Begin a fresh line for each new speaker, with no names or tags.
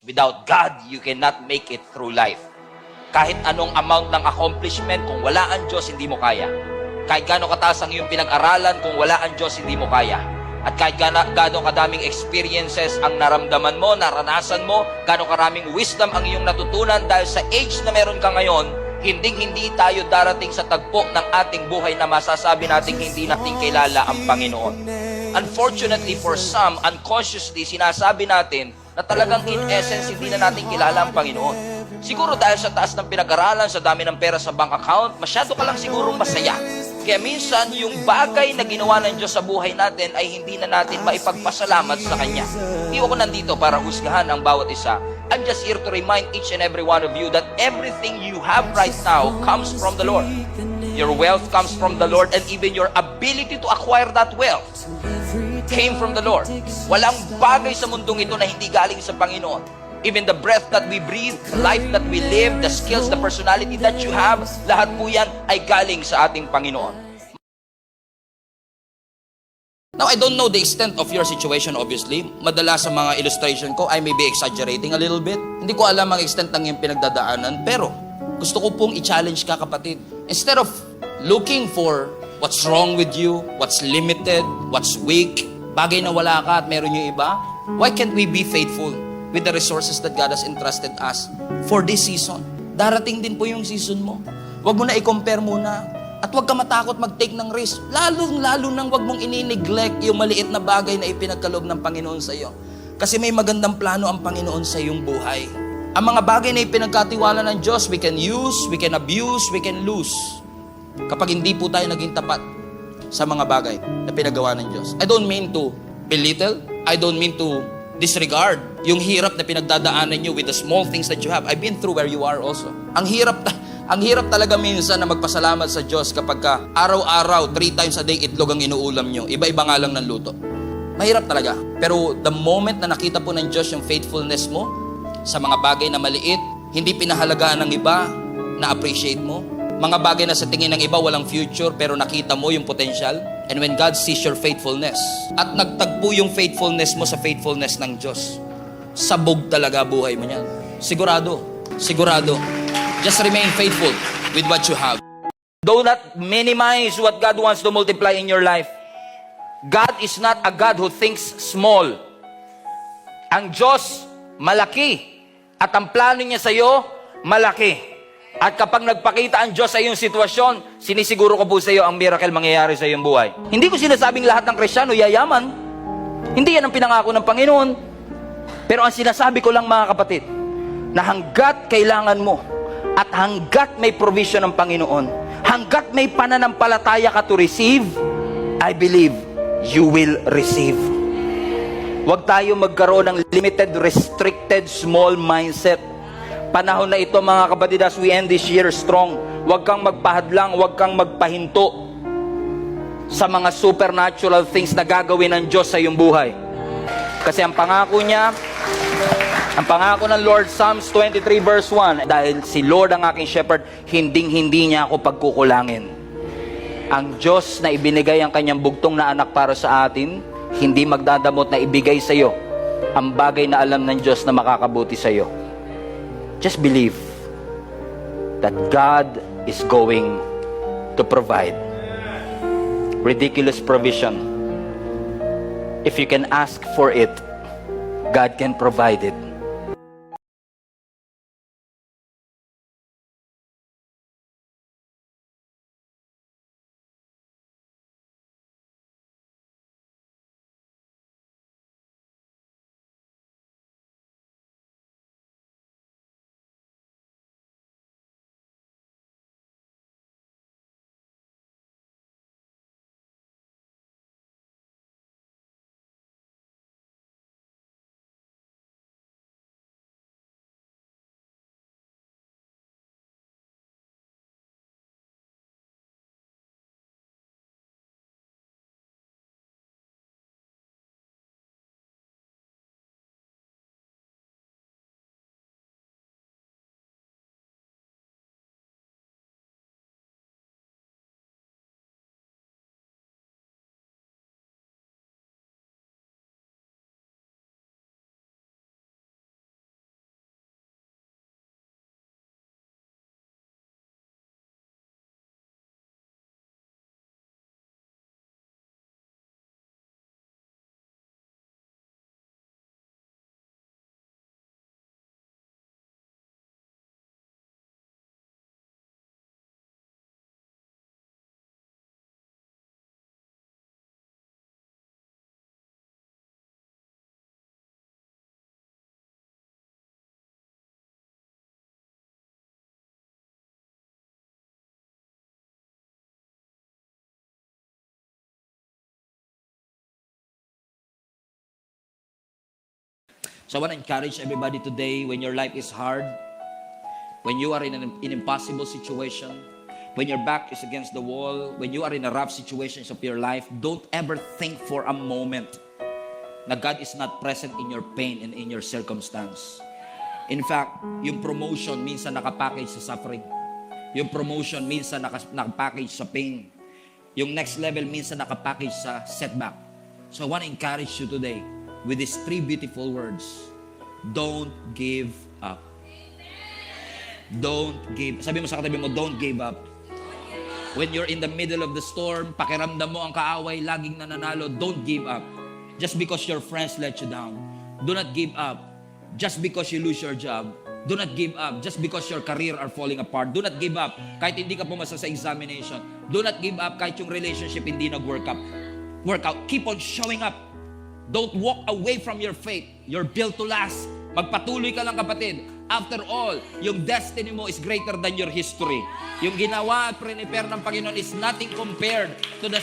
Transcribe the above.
Without God, you cannot make it through life. Kahit anong amount ng accomplishment, kung wala ang Diyos, hindi mo kaya. Kahit gano'ng kataas ang iyong pinag-aralan, kung wala ang Diyos, hindi mo kaya. At kahit gano'ng kadaming experiences ang naramdaman mo, naranasan mo, gano'ng karaming wisdom ang iyong natutunan dahil sa age na meron ka ngayon, hindi tayo darating sa tagpo ng ating buhay na masasabi natin hindi natin kilala ang Panginoon. Unfortunately for some, unconsciously, sinasabi natin na talagang in essence, hindi na natin kilala ang Panginoon. Siguro dahil sa taas ng pinag-aralan, sa dami ng pera sa bank account, masyado ka lang sigurong masaya. Kaya minsan, yung bagay na ginawa ng Diyos sa buhay natin ay hindi na natin maipagpasalamat sa Kanya. Hindi ako nandito para husgahan ang bawat isa. I'm just here to remind each and every one of you that everything you have right now comes from the Lord. Your wealth comes from the Lord, and even your ability to acquire that wealth came from the Lord. Walang bagay sa mundong ito na hindi galing sa Panginoon. Even the breath that we breathe, the life that we live, the skills, the personality that you have, lahat po yan ay galing sa ating Panginoon. Now, I don't know the extent of your situation, obviously. Madalas sa mga illustration ko, I may be exaggerating a little bit. Hindi ko alam ang extent ng iyong pinagdadaanan, pero gusto ko pong i-challenge ka, kapatid. Instead of looking for what's wrong with you, what's limited, what's weak, bagay na wala ka at meron yung iba, why can't we be faithful with the resources that God has entrusted us for this season? Darating din po yung season mo. Huwag mo na i-compare muna. At huwag ka matakot mag-take ng risk. Lalo nang huwag mong ini-neglect yung maliit na bagay na ipinagkaloob ng Panginoon sa iyo. Kasi may magandang plano ang Panginoon sa iyong buhay. Ang mga bagay na ipinagkatiwala ng Diyos, we can use, we can abuse, we can lose. Kapag hindi po tayo naging tapat sa mga bagay na pinagawa ng Diyos. I don't mean to belittle. I don't mean to disregard yung hirap na pinagdadaanan nyo with the small things that you have. I've been through where you are also. Ang hirap talaga minsan na magpasalamat sa Diyos kapag ka araw-araw, 3 times a day, itlog ang inuulam nyo. Iba-iba nga lang ng luto. Mahirap talaga. Pero the moment na nakita po ng Diyos yung faithfulness mo sa mga bagay na maliit, hindi pinahalagaan ng iba, na-appreciate mo. Mga bagay na sa tingin ng iba walang future, pero nakita mo yung potential. And when God sees your faithfulness, at nagtagpo yung faithfulness mo sa faithfulness ng Diyos, sabog talaga buhay mo niyan. Sigurado. Just remain faithful with what you have. Do not minimize what God wants to multiply in your life. God is not a God who thinks small. Ang Diyos, malaki. At ang plano niya sa iyo, malaki. At kapag nagpakita ang Diyos sa iyong sitwasyon, sinisiguro ko po sa iyo ang miracle mangyayari sa iyong buhay. Hindi ko sinasabing lahat ng Kristiyano yayaman. Hindi yan ang pinangako ng Panginoon. Pero ang sinasabi ko lang, mga kapatid, na hanggat kailangan mo at hanggat may provision ng Panginoon, hanggat may pananampalataya ka to receive, I believe you will receive. Huwag tayo magkaroon ng limited, restricted, small mindset. Panahon na ito, mga kapatid, as we end this year strong, huwag kang magpahadlang, huwag kang magpahinto sa mga supernatural things na gagawin ng Diyos sa iyong buhay. Kasi ang pangako niya, ang pangako ng Lord, Psalms 23 verse 1, dahil si Lord ang aking shepherd, hindi niya ako pagkukulangin. Ang Diyos na ibinigay ang kanyang bugtong na anak para sa atin, hindi magdadamot na ibigay sa iyo ang bagay na alam ng Diyos na makakabuti sa iyo. Just believe that God is going to provide ridiculous provision. If you can ask for it, God can provide it. So I want to encourage everybody today, when your life is hard, when you are in an impossible situation, when your back is against the wall, when you are in a rough situations of your life, don't ever think for a moment na God is not present in your pain and in your circumstance. In fact, yung promotion minsan nakapackage sa suffering. Yung promotion minsan nakapackage sa pain. Yung next level minsan nakapackage sa setback. So I want to encourage you today with these 3 beautiful words. Don't give up. Don't give. Sabi mo sa katabi mo, don't give up. When you're in the middle of the storm, pakiramdam mo ang kaaway, laging nananalo, don't give up. Just because your friends let you down. Do not give up. Just because you lose your job. Do not give up. Just because your career are falling apart. Do not give up. Kahit hindi ka pumasa sa examination. Do not give up kahit yung relationship hindi nag-work out. Keep on showing up. Don't walk away from your faith. You're built to last. Magpatuloy ka lang, kapatid. After all, yung destiny mo is greater than your history. Yung ginawa at prepare ng Panginoon is nothing compared to the